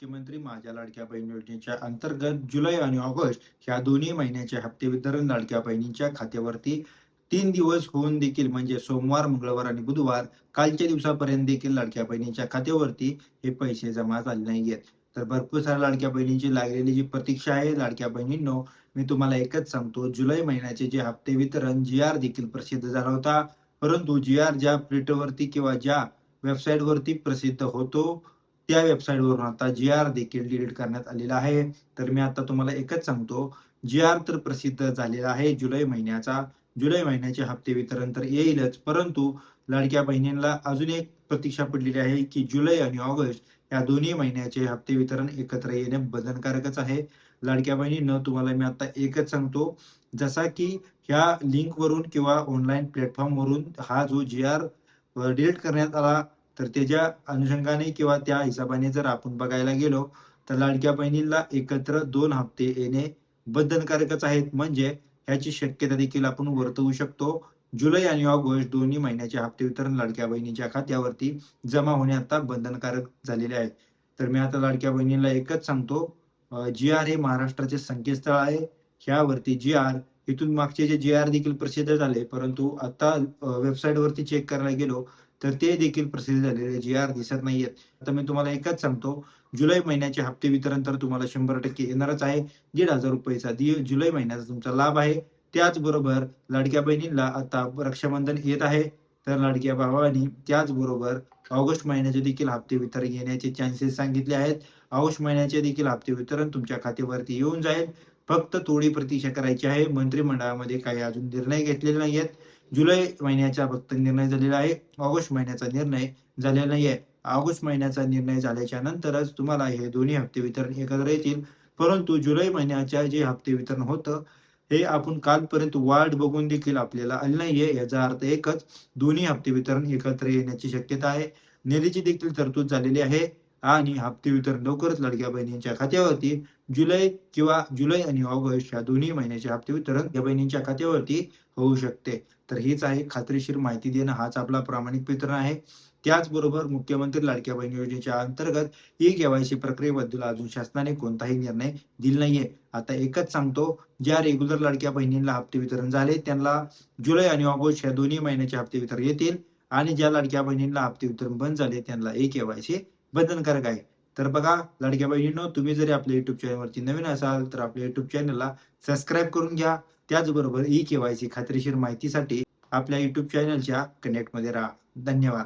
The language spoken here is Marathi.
मुख्यमंत्री माझ्या लाडक्या बहीण योजनेच्या अंतर्गत जुलै आणि ऑगस्ट ह्या दोन्ही महिन्याचे हप्ते वितरण लाडक्या बहिणींच्या खात्यावरती 3 दिवस होऊन देखील म्हणजे सोमवार, मंगळवार आणि बुधवार कालच्या दिवसापर्यंत देखील लाडक्या बहिणींच्या खात्यावरती हे पैसे जमा झाले नाहीयेत. तर भरपूर साऱ्या लाडक्या बहिणींची लागलेली जी प्रतीक्षा आहे लाडक्या बहिणींनो, मी तुम्हाला एकच सांगतो, जुलै महिन्याचे जे हप्ते वितरण जी-आर देखील प्रसिद्ध झाला होता. परंतु जी-आर ज्या प्रिंटवरती किंवा ज्या वेबसाईटवरती प्रसिद्ध होतो, त्या वेबसाईटवरून आता जी-आर देखील डिलीट करण्यात आलेला आहे. तर मी आता तुम्हाला एकच सांगतो, जी-आर तर प्रसिद्ध झालेला आहे जुलै महिन्याचा. जुलै महिन्याचे हप्ते वितरण तर येईलच, परंतु लाडक्या बहिणींना अजून एक प्रतीक्षा पडलेली आहे, की जुलै आणि ऑगस्ट या दोन्ही महिन्याचे हप्ते वितरण एकत्र येणे बंधनकारकच आहे. लाडक्या बहिणींनो, तुम्हाला मी आता एकच सांगतो, जसा की ह्या लिंकवरून किंवा ऑनलाईन प्लॅटफॉर्मवरून हा जो जी-आर डिलीट करण्यात आला, तर त्याच्या अनुषंगाने किंवा त्या हिशोबाने जर आपण बघायला गेलो, तर लाडक्या बहिणीला एकत्र 2 हप्ते येणे बंधनकारकच आहेत. म्हणजे ह्याची शक्यता देखील आपण वर्तवू शकतो. जुलै आणि ऑगस्ट दोन्ही महिन्याचे हप्ते वितरण लाडक्या बहिणीच्या खात्यावरती जमा होणे आता बंधनकारक झालेले आहे. तर मी आता लाडक्या बहिणीला एकच सांगतो, जी-आर हे महाराष्ट्राचे संकेतस्थळ आहे. ह्यावरती जी-आर इथून मागचे जे जी-आर देखील प्रसिद्ध झाले, परंतु आता वेबसाईटवरती चेक करायला गेलो, तर ते देखील प्रसिद्ध झालेले जी-आर दिसत नाहीयेत. आता मी तुम्हाला एकच सांगतो, जुलै महिन्याचे हप्ते वितरण तर तुम्हाला 100% येणारच आहे. ₹1,500 चा जुलै महिन्याचा तुमचा लाभ आहे. त्याचबरोबर लाडक्या बहिणींना आता रक्षाबंधन येत आहे. तर लाडक्या भावांनी त्याचबरोबर ऑगस्ट महिन्याचे देखील हप्ते वितरण येण्याचे चान्सेस सांगितले आहेत. ऑगस्ट महिन्याचे देखील हप्ते वितरण तुमच्या खात्यावरती येऊन जाईल. फक्त थोडी प्रतीक्षा करायची आहे. मंत्रिमंडळामध्ये काही अजून निर्णय घेतलेले नाहीयेत. जुलै महिन्याचा फक्त निर्णय झालेला आहे. ऑगस्ट महिन्याचा निर्णय झालेला नाहीये. ऑगस्ट महिन्याचा निर्णय झाल्याच्या नंतरच तुम्हाला हे दोन्ही हप्ते वितरण एकत्र येतील. परंतु जुलै महिन्याच्या जे हप्ते वितरण होतं, हे आपण कालपर्यंत वाट बघून देखील आपल्याला आले नाहीये. याचा अर्थ एकच, दोन्ही हप्ते वितरण एकत्र येण्याची शक्यता आहे. निधीची देखील तरतूद झालेली आहे आणि हप्ते वितरण लवकरच लाडक्या बहिणींच्या खात्यावरती जुलै आणि ऑगस्ट या दोन्ही महिन्याचे हप्ते वितरण या बहिणींच्या खात्यावरती होऊ शकते. तर हीच आहे खात्रीशीर माहिती देणं हाच आपला प्रामाणिक प्रयत्न आहे. त्याचबरोबर मुख्यमंत्री लाडक्या बहीण योजनेच्या अंतर्गत ई-के-वाय-सी प्रक्रियेबद्दल अजून शासनाने कोणताही निर्णय दिला नाहीये. आता एकच सांगतो, ज्या रेग्युलर लाडक्या बहिणींना हप्ते वितरण झाले, त्यांना जुलै आणि ऑगस्ट या दोन्ही महिन्याचे हप्ते वितरण येतील आणि ज्या लाडक्या बहिणींना हप्ते वितरण बंद झाले, त्यांना ई-के-वाय-सी बंधनकारक आहे. तर बघा लाडक्या बहिणींनो, तुम्ही जरी आपल्या YouTube चॅनलवरती नवीन असाल, तर आपल्या YouTube चॅनलला सबस्क्राईब करून घ्या. त्याचबरोबर ई-के-वाय-सी खात्रीशीर माहितीसाठी आपल्या YouTube चॅनलच्या कनेक्टमध्ये राहा. धन्यवाद.